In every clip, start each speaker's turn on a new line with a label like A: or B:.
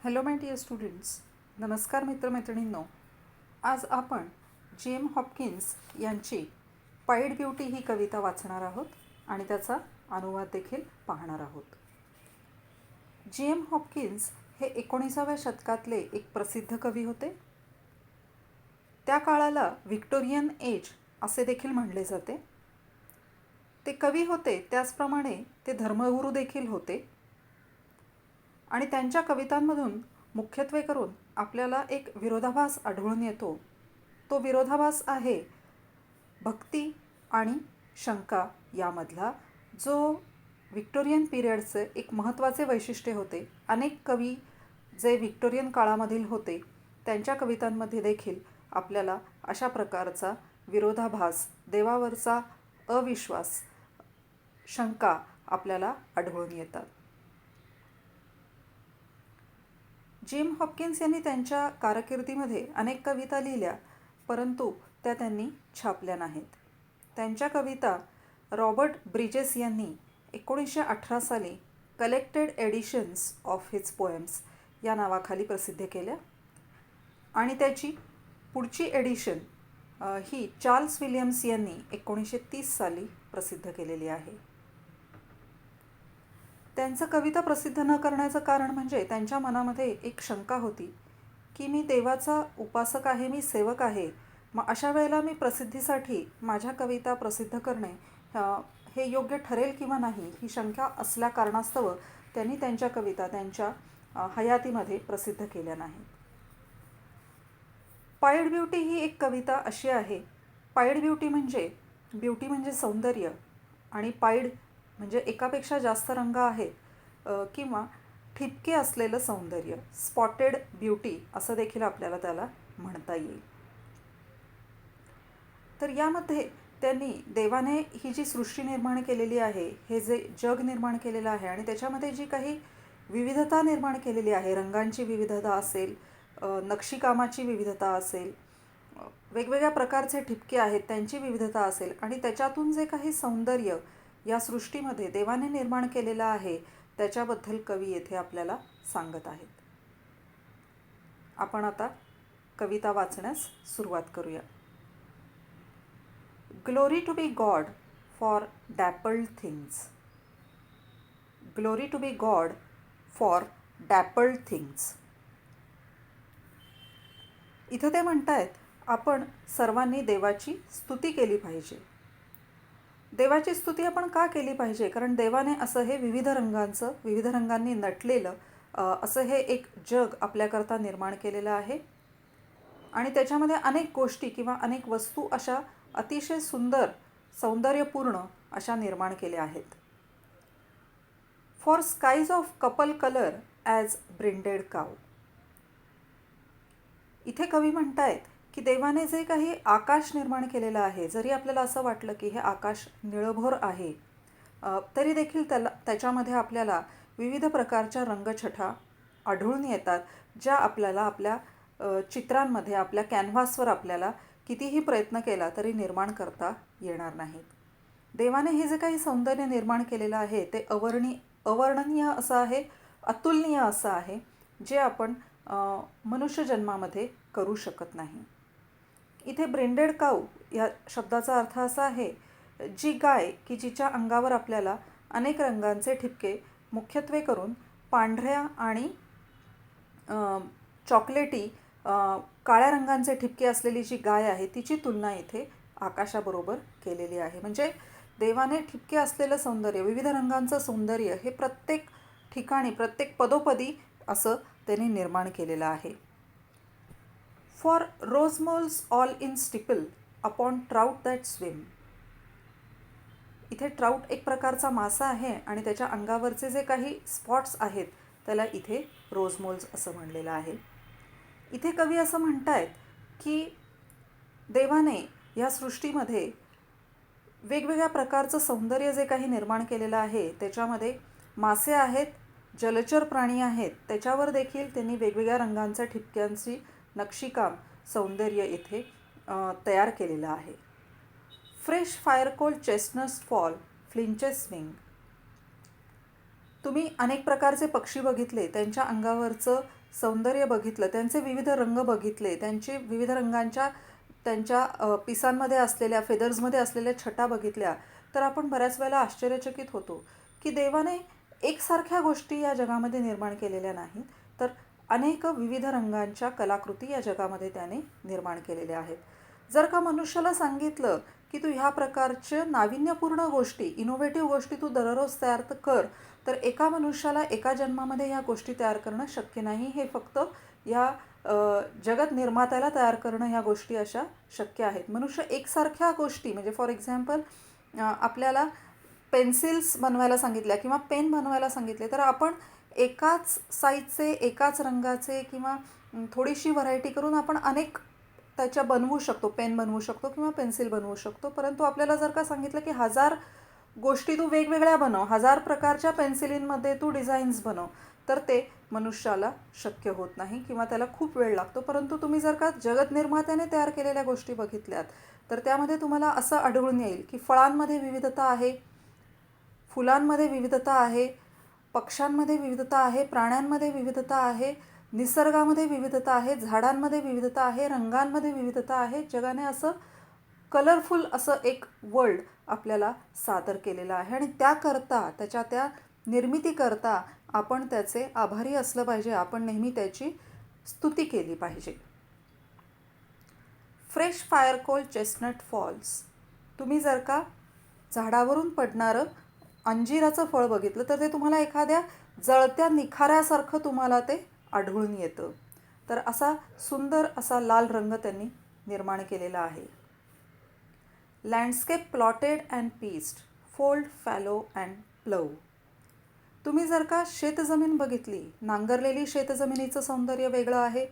A: Hello my dear students. नमस्कार मित्रमैत्रिणींनो. आज आपण जेम हॉपकिन्स यांची पाईड ब्युटी ही कविता वाचणार आहोत आणि त्याचा अनुवाद देखील पाहणार आहोत. जेम हॉपकिन्स हे 19व्या शतकातले एक प्रसिद्ध कवी होते. त्या काळाला व्हिक्टोरियन एज असे देखील म्हणले जाते. ते कवी होते, त्याचप्रमाणे ते धर्मगुरू देखील होते आणि त्यांच्या कवितांमधून मुख्यत्वे करून आपल्याला एक विरोधाभास आढळून येतो. तो विरोधाभास आहे भक्ती आणि शंका यामधला, जो व्हिक्टोरियन पिरियडचे एक महत्त्वाचे वैशिष्ट्य होते. अनेक कवी जे व्हिक्टोरियन काळामधील होते त्यांच्या कवितांमध्ये देखील आपल्याला अशा प्रकारचा विरोधाभास, देवावरचा अविश्वास, शंका आपल्याला आढळून येतात. जेम हॉपकिन्स यांनी त्यांच्या कारकिर्दीमध्ये अनेक कविता लिहिल्या, परंतु त्या त्यांनी छापल्या नाहीत. त्यांच्या कविता रॉबर्ट ब्रिजेस यांनी 1918 साली collected editions of his poems या नावाखाली प्रसिद्ध केल्या आणि त्याची पुढची एडिशन ही चार्ल्स विलियम्स यांनी 1930 साली प्रसिद्ध केलेली आहे. त्यांचं कविता प्रसिद्ध न करण्याचं कारण म्हणजे त्यांच्या मनामध्ये एक शंका होती की मी देवाचा उपासक आहे, मी सेवक आहे, मग अशा वेळेला मी प्रसिद्धीसाठी माझ्या कविता प्रसिद्ध करणे हे योग्य ठरेल किंवा नाही, ही शंका असल्या कारणास्तव त्यांनी त्यांच्या कविता त्यांच्या हयातीमध्ये प्रसिद्ध केल्या नाहीत. पाईड ब्युटी ही एक कविता अशी आहे. पाईड ब्युटी म्हणजे सौंदर्य आणि पाईड म्हणजे एकापेक्षा जास्त रंग आहेत किंवा ठिपके असलेलं सौंदर्य, स्पॉटेड ब्युटी असं देखील आपल्याला त्याला म्हणता येईल. तर यामध्ये त्यांनी देवाने ही जी सृष्टी निर्माण केलेली आहे, हे जे जग निर्माण केलेलं आहे आणि त्याच्यामध्ये जी काही विविधता निर्माण केलेली आहे, रंगांची विविधता असेल, नक्षीकामाची विविधता असेल, वेगवेगळ्या प्रकारचे ठिपके आहेत त्यांची विविधता असेल आणि त्याच्यातून जे काही सौंदर्य या सृष्टीमध्ये देवाने निर्माण केलेलं आहे त्याच्याबद्दल कवी येथे आपल्याला सांगत आहेत. आपण आता कविता वाचण्यास सुरुवात करूया. Glory to be God for dappled things. Glory to be God for dappled things. इथं ते म्हणतायत आपण सर्वांनी देवाची स्तुती केली पाहिजे. देवाची स्तुती आपण का केली पाहिजे? कारण देवाने असं हे विविध रंगांनी नटलेलं असं हे एक जग आपल्याकरता निर्माण केलेलं आहे आणि त्याच्यामध्ये अनेक गोष्टी किंवा अनेक वस्तू अशा अतिशय सुंदर, सौंदर्यपूर्ण अशा निर्माण केल्या आहेत. For skies of couple colour as brinded cow. इथे कवी म्हणतायत की देवाने जे काही आकाश निर्माण केलेलं आहे, जरी आपल्याला असं वाटलं की हे आकाश निळभोर आहे, तरी देखील त्याच्यामध्ये आपल्याला विविध प्रकारच्या रंगछटा आढळून येतात, ज्या आपल्याला आपल्या चित्रांमध्ये, आपल्या कॅनव्हासवर आपल्याला कितीही प्रयत्न केला तरी निर्माण करता येणार नाहीत. देवाने हे जे काही सौंदर्य निर्माण केलेलं आहे ते अवर्णनीय असं आहे, अतुलनीय असं आहे, जे आपण मनुष्यजन्मामध्ये करू शकत नाही. इथे ब्रेंडेड काऊ या शब्दाचा अर्थ असा आहे, जी गाय की जिच्या अंगावर आपल्याला अनेक रंगांचे ठिपके, मुख्यत्वे करून पांढऱ्या आणि चॉकलेटी, काळ्या रंगांचे ठिपके असलेली जी गाय आहे तिची तुलना इथे आकाशाबरोबर केलेली आहे. म्हणजे देवाने ठिपके असलेलं सौंदर्य, विविध रंगांचं सौंदर्य हे प्रत्येक ठिकाणी, प्रत्येक पदोपदी असं त्यांनी निर्माण केलेलं आहे. For rose moles all in stipple upon trout that swim. इथे ट्राउट एक प्रकारचा मासा आहे आणि त्याच्या अंगावरचे जे काही स्पॉट्स आहेत त्याला इथे रोजमोल्स असं म्हणलेलं आहे. इथे कवी असं म्हणतायत की देवाने या सृष्टीमध्ये वेगवेगळ्या प्रकारचं सौंदर्य जे काही निर्माण केलेलं आहे, त्याच्यामध्ये मासे आहेत, जलचर प्राणी आहेत, त्याच्यावर देखील त्यांनी वेगवेगळ्या रंगांच्या ठिपक्यांची नक्षीकाम, सौंदर्य इथे तयार केलेलं आहे. Fresh firecoal chestnuts fall finches swing. तुम्ही अनेक प्रकारचे पक्षी बघितले, त्यांच्या अंगावरचं सौंदर्य बघितलं, त्यांचे विविध रंग बघितले, त्यांचे विविध रंगांच्या त्यांच्या पिसांमध्ये असलेल्या फेदर्समध्ये असलेल्या छटा बघितल्या, तर आपण बऱ्याच वेळेला आश्चर्यचकित होतो की देवाने एकसारख्या गोष्टी या जगामध्ये निर्माण केलेल्या नाहीत, तर अनेक विविध रंगांच्या कलाकृती या जगामध्ये त्याने निर्माण केलेल्या आहेत. जर का मनुष्याला सांगितलं की तू ह्या प्रकारच्या नाविन्यपूर्ण गोष्टी, इनोव्हेटिव्ह गोष्टी तू दररोज तयार कर, तर एका मनुष्याला एका जन्मामध्ये ह्या गोष्टी तयार करणं शक्य नाही. हे फक्त या जगत निर्मात्याला तयार करणं ह्या गोष्टी अशा शक्य आहेत. मनुष्य एकसारख्या गोष्टी, म्हणजे फॉर एक्झाम्पल आपल्याला पेन्सिल्स बनवायला सांगितल्या किंवा पेन बनवायला सांगितले, तर आपण एकाच साईजचे, एकाच रंगाचे किंवा थोडीशी व्हरायटी करून आपण अनेक त्याच्या बनवू शकतो, पेन बनवू शकतो किंवा पेन्सिल बनवू शकतो. परंतु आपल्याला जर का सांगितलं की 1000 गोष्टी तू वेगवेगळ्या बनव, 1000 प्रकारच्या पेन्सिलींमध्ये तू डिझाईन्स बनव, तर ते मनुष्याला शक्य होत नाही किंवा त्याला खूप वेळ लागतो. परंतु तुम्ही जर का जगत निर्मात्याने तयार केलेल्या गोष्टी बघितल्यात, तर त्यामध्ये तुम्हाला असं आढळून येईल की फळांमध्ये विविधता आहे, फुलांमध्ये विविधता आहे, पक्ष्यांमध्ये विविधता आहे, प्राण्यांमध्ये विविधता आहे, निसर्गामध्ये विविधता आहे, झाडांमध्ये विविधता आहे, रंगांमध्ये विविधता आहे. जगाने असं कलरफुल असं एक वर्ल्ड आपल्याला सादर केलेलं आहे आणि त्याकरता, त्या निर्मितीकरता आपण त्याचे आभारी असलं पाहिजे. आपण नेहमी त्याची स्तुती केली पाहिजे. Fresh firecoal chestnut falls. तुम्ही जर का झाडावरून पडणारं अंजिराचं फळ बघितलं, तर ते तुम्हाला एखाद्या जळत्या निखाऱ्यासारखं तुम्हाला ते आढळून येतं. तर असा सुंदर असा लाल रंग त्यांनी निर्माण केलेला आहे. Landscape plotted and pieced, fold, fallow and plough. तुम्ही जर का शेतजमीन बघितली, नांगरलेली शेतजमिनीचं सौंदर्य वेगळं आहे,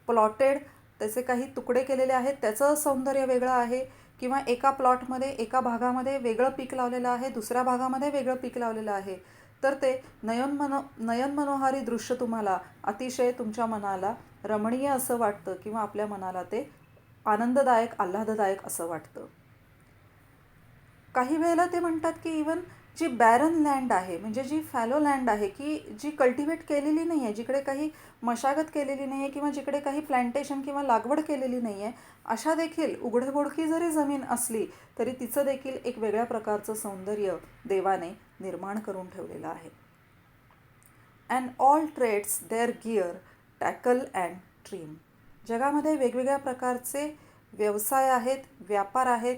A: प्लॉटेड त्याचे काही तुकडे केलेले आहेत त्याचं सौंदर्य वेगळं आहे, किंवा एका प्लॉटमध्ये, एका भागामध्ये वेगळं पीक लावलेलं आहे, दुसऱ्या भागामध्ये वेगळं पीक लावलेलं आहे, तर ते नयनमनोहारी दृश्य तुम्हाला अतिशय तुमच्या मनाला रमणीय असं वाटतं किंवा आपल्या मनाला ते आनंददायक, आल्हाददायक असं वाटतं. काही वेळेला ते म्हणतात की इवन जी बॅरन लँड आहे, म्हणजे जी फॅलो लँड आहे, की जी कल्टिवेट केलेली नाही आहे, जिकडे काही मशागत केलेली नाही आहे किंवा जिकडे काही प्लांटेशन किंवा लागवड केलेली नाही आहे, अशा देखील उघडबोडकी जरी जमीन असली तरी तिचं देखील एक वेगळ्या प्रकारचं सौंदर्य देवाने निर्माण करून ठेवलेलं आहे. And all trades their gear, tackle and trim. जगामध्ये वेगवेगळ्या प्रकारचे व्यवसाय आहेत, व्यापार आहेत,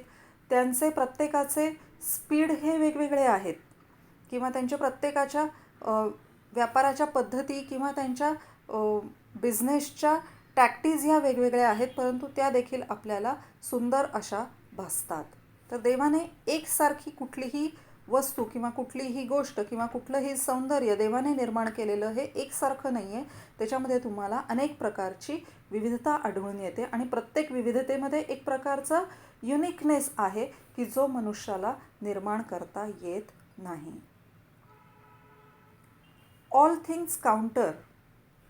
A: त्यांचे प्रत्येकाचे स्पीड हे वेगवेगळे आहेत किंवा त्यांच्या प्रत्येकाच्या व्यापाराच्या पद्धती किंवा त्यांच्या बिझनेसच्या टॅक्टिस ह्या वेगवेगळ्या आहेत, परंतु त्या देखील आपल्याला सुंदर अशा भासतात. तर देवाने एकसारखी कुठलीही वस्तू किंवा कुठलीही गोष्ट किंवा कुठलंही सौंदर्य देवाने निर्माण केलेलं हे एकसारखं नाही आहे. त्याच्यामध्ये तुम्हाला अनेक प्रकारची विविधता आढळून येते आणि प्रत्येक विविधतेमध्ये एक प्रकारचा युनिकनेस आहे की जो मनुष्याला निर्माण करता येत नाही. All things counter.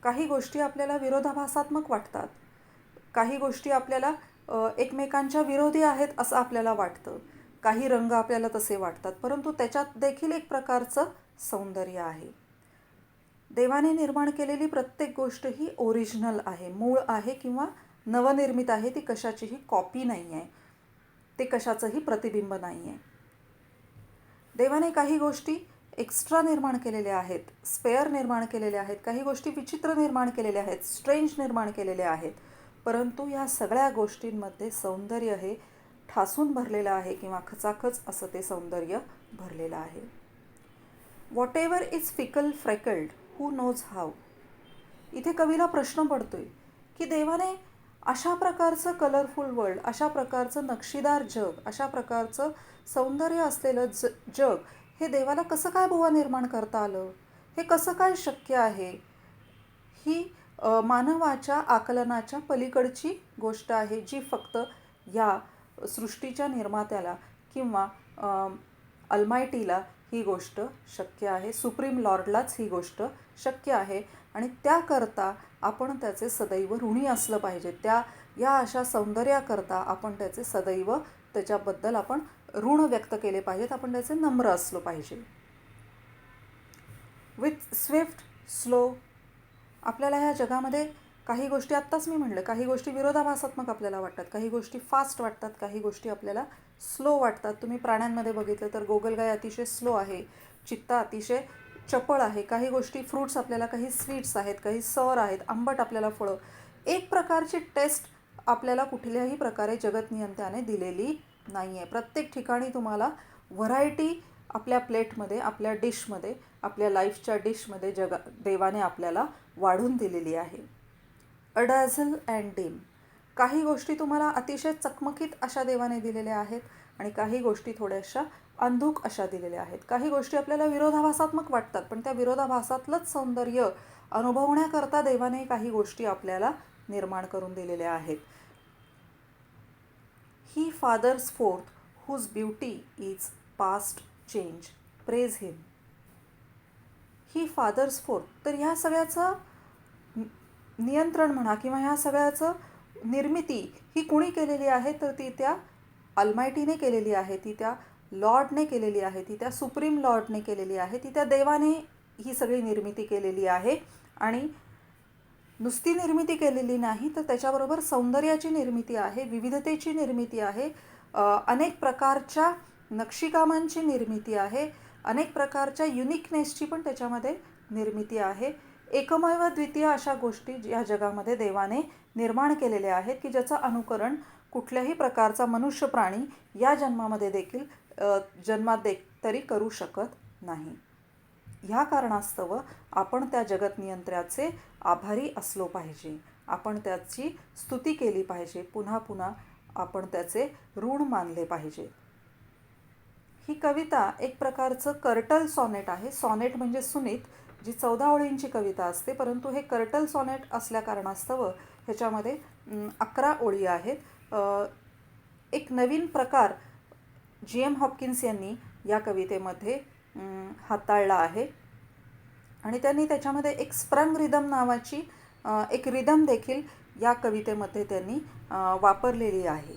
A: काही गोष्टी आपल्याला विरोधाभासात्मक वाटतात, काही गोष्टी आपल्याला एकमेकांच्या विरोधी आहेत असं आपल्याला वाटतं, काही रंग आपल्याला तसे वाटतात, परंतु त्याच्यात देखील एक प्रकारचं सौंदर्य आहे. देवाने निर्माण केलेली प्रत्येक गोष्ट ही ओरिजिनल आहे, मूळ आहे किंवा नवनिर्मित आहे. ती कशाचीही कॉपी नाही आहे, ते कशाचंही प्रतिबिंब नाही आहे. देवाने काही गोष्टी एक्स्ट्रा निर्माण केलेल्या आहेत, स्पेअर निर्माण केलेल्या आहेत, काही गोष्टी विचित्र निर्माण केलेल्या आहेत, स्ट्रेंज निर्माण केलेल्या आहेत, परंतु या सगळ्या गोष्टींमध्ये सौंदर्य हे ठासून भरलेलं आहे किंवा खचाखच असं ते सौंदर्य भरलेलं आहे. Whatever is fickle freckled, who knows how. इथे कवीला प्रश्न पडतोय की देवाने अशा प्रकारचं कलरफुल वर्ल्ड, अशा प्रकारचं नक्षीदार जग, अशा प्रकारचं सौंदर्य असलेलं जग हे देवाला कसं काय बुवा निर्माण करता आलं, हे कसं काय शक्य आहे. ही मानवाच्या आकलनाच्या पलीकडची गोष्ट आहे, जी फक्त या सृष्टीच्या निर्मात्याला किंवा अल्मायटीला ही गोष्ट शक्य आहे, सुप्रीम लॉर्डलाच ही गोष्ट शक्य आहे. आणि त्याकरता आपण त्याचे सदैव ऋणी असलं पाहिजे. या अशा सौंदर्याकरता आपण त्याचे सदैव त्याच्याबद्दल आपण ऋण व्यक्त केले पाहिजेत, आपण त्याचे नम्र असलो पाहिजे. With Swift slow. आपल्याला ह्या जगामध्ये काही गोष्टी आत्ताच मी म्हणलं, काही गोष्टी विरोधाभासात्मक आपल्याला वाटतात, काही गोष्टी फास्ट वाटतात, काही गोष्टी आपल्याला स्लो वाटतात. तुम्ही प्राण्यांमध्ये बघितलं तर गोगलगाय अतिशय स्लो आहे, चित्ता अतिशय चपळ आहे. काही गोष्टी फ्रूट्स आपल्याला, काही स्वीट्स आहेत, काही सवर आहेत, आंबट आपल्याला फळं. एक प्रकारची टेस्ट आपल्याला कुठल्याही प्रकारे जगतनियंत्याने दिलेली नाही आहे. प्रत्येक ठिकाणी तुम्हाला व्हरायटी आपल्या प्लेटमध्ये, आपल्या डिशमध्ये, आपल्या लाईफच्या डिशमध्ये देवाने आपल्याला वाढून दिलेली आहे. अडॅझल अँड डिम. काही गोष्टी तुम्हाला अतिशय चकमकीत अशा देवाने दिलेल्या आहेत आणि काही गोष्टी थोड्याशा अंधुक अशा दिलेल्या आहेत. काही गोष्टी आपल्याला विरोधाभासात्मक वाटतात, पण त्या विरोधाभासातलंच सौंदर्य अनुभवण्याकरता देवाने काही गोष्टी आपल्याला निर्माण करून दिलेल्या आहेत. He fathers forth whose beauty is past change, praise him. He fathers forth. तर ह्या सगळ्याचं नियंत्रण म्हणा किंवा ह्या सगळ्याचं निर्मिती ही कुणी केलेली आहे, तर ती त्या अल्मायटीने केलेली आहे, ती त्या लॉर्डने केलेली आहे, ती त्या सुप्रीम लॉर्डने केलेली आहे, ती त्या देवाने ही सगळी निर्मिती केलेली आहे. आणि नुसती निर्मिती केलेली नाही, तर त्याच्याबरोबर सौंदर्याची निर्मिती आहे, विविधतेची निर्मिती आहे, अनेक प्रकारच्या नक्षीकामांची निर्मिती आहे, अनेक प्रकारच्या युनिकनेसची पण त्याच्यामध्ये निर्मिती आहे. एकमेव द्वितीय अशा गोष्टी या जगामध्ये देवाने निर्माण केलेल्या आहेत की ज्याचं अनुकरण कुठल्याही प्रकारचा मनुष्य प्राणी या जन्मात तरी करू शकत नाही. ह्या कारणास्तव आपण त्या जगतनियंत्र्याचे आभारी असलो पाहिजे, आपण त्याची स्तुती केली पाहिजे, पुन्हा पुन्हा आपण त्याचे ऋण मानले पाहिजे. ही कविता एक प्रकारचं कर्टल सॉनेट आहे. सॉनेट म्हणजे सुनीत, जी 14 ओळींची कविता असते, परंतु हे कर्टल सॉनेट असल्या कारणास्तव ह्याच्यामध्ये 11 ओळी आहेत. एक नवीन प्रकार J.M. हॉपकिन्स यांनी या कवितेमध्ये हाताळला आहे आणि त्यांनी त्याच्यामध्ये एक स्प्रंग रिदम नावाची एक रिदम देखील या कवितेमध्ये त्यांनी वापरलेली आहे.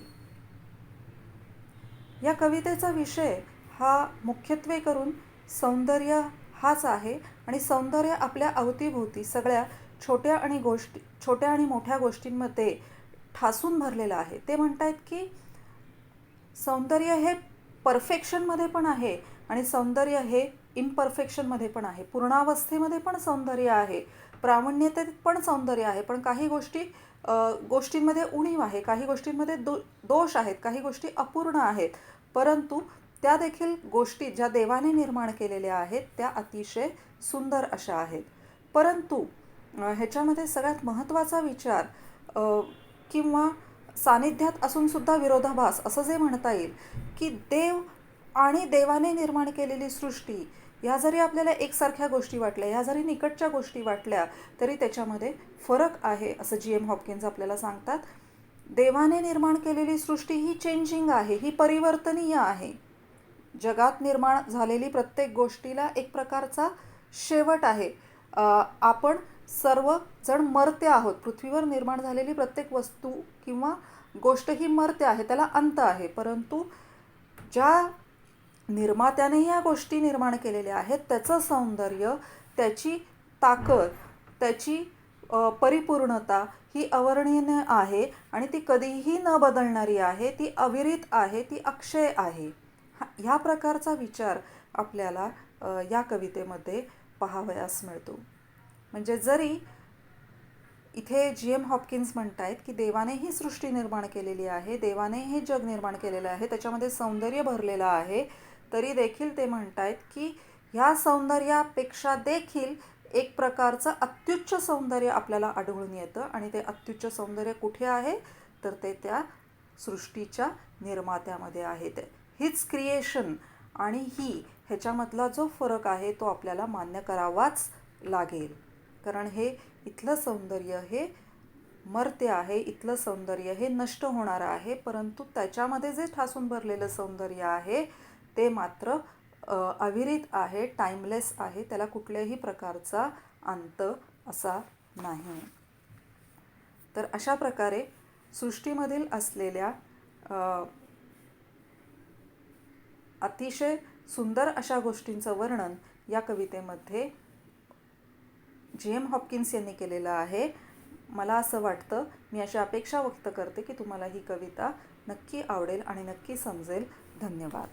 A: या कवितेचा विषय हा मुख्यत्वे करून सौंदर्य हाच आहे आणि सौंदर्य आपल्या अवतीभोवती सगळ्या छोट्या आणि मोठ्या गोष्टींमध्ये ठासून भरलेलं आहे. ते म्हणतायत की सौंदर्य हे परफेक्शनमध्ये पण आहे आणि सौंदर्य हे इम्परफेक्शनमध्ये पण आहे. पूर्णावस्थेमध्ये पण सौंदर्य आहे, प्रामाण्यतेत पण सौंदर्य आहे, पण काही गोष्टींमध्ये उणीव आहे, काही गोष्टींमध्ये दोष आहेत, काही गोष्टी अपूर्ण आहेत. परंतु त्या देखील गोष्टी ज्या देवाने निर्माण केलेल्या आहेत त्या अतिशय सुंदर अशा आहेत. परंतु ह्याच्यामध्ये सगळ्यात महत्त्वाचा विचार किंवा सानिध्यात असूनसुद्धा विरोधाभास असं जे म्हणता येईल की देव आणि देवाने निर्माण केलेली सृष्टी ह्या जरी आपल्याला एकसारख्या गोष्टी वाटल्या, ह्या जरी निकटच्या गोष्टी वाटल्या, तरी त्याच्यामध्ये फरक आहे असं J.M. हॉपकिन्स आपल्याला सांगतात. देवाने निर्माण केलेली सृष्टी ही चेंजिंग आहे, ही परिवर्तनीय आहे. जगात निर्माण झालेली प्रत्येक गोष्टीला एक प्रकारचा शेवट आहे. आपण सर्वजण मर्त्य आहोत. पृथ्वीवर निर्माण झालेली प्रत्येक वस्तू किंवा गोष्ट ही मर्त्य आहे, त्याला अंत आहे. परंतु ज्या निर्मात्याने ह्या गोष्टी निर्माण केलेल्या आहेत त्याचं सौंदर्य, त्याची ताकद, त्याची परिपूर्णता ही अवर्णनीय आहे आणि ती कधीही न बदलणारी आहे, ती अविरित आहे, ती अक्षय आहे. ह्या प्रकारचा विचार आपल्याला या कवितेमध्ये पाहावयास मिळतो. म्हणजे जरी इथे J.M. हॉपकिन्स म्हणतायत की देवाने ही सृष्टी निर्माण केलेली आहे, देवाने हे जग निर्माण केलेलं आहे, त्याच्यामध्ये सौंदर्य भरलेलं आहे, तरी देखील ते म्हणतायत की ह्या सौंदर्यापेक्षा देखील एक प्रकारचं अत्युच्च सौंदर्य आपल्याला आढळून येतं आणि ते अत्युच्च सौंदर्य कुठे आहे, तर ते त्या सृष्टीच्या निर्मात्यामध्ये आहे. ते हीच क्रिएशन आणि ह्याच्यामधला जो फरक आहे तो आपल्याला मान्य करावाच लागेल. कारण हे इथलं सौंदर्य हे मर्त्य आहे, इथलं सौंदर्य हे नष्ट होणारं आहे, परंतु त्याच्यामध्ये जे ठासून भरलेलं सौंदर्य आहे ते मात्र अविरित आहे, टाईमलेस आहे, त्याला कुठल्याही प्रकारचा अंत असा नाही. तर अशा प्रकारे सृष्टीमधील असलेल्या अतिशय सुंदर अशा गोष्टींचं वर्णन या कवितेमध्ये जेम हॉपकिन्स यांनी केलेलं आहे. मला असं वाटतं, मी अशी अपेक्षा व्यक्त करते की तुम्हाला ही कविता नक्की आवडेल आणि नक्की समजेल. धन्यवाद.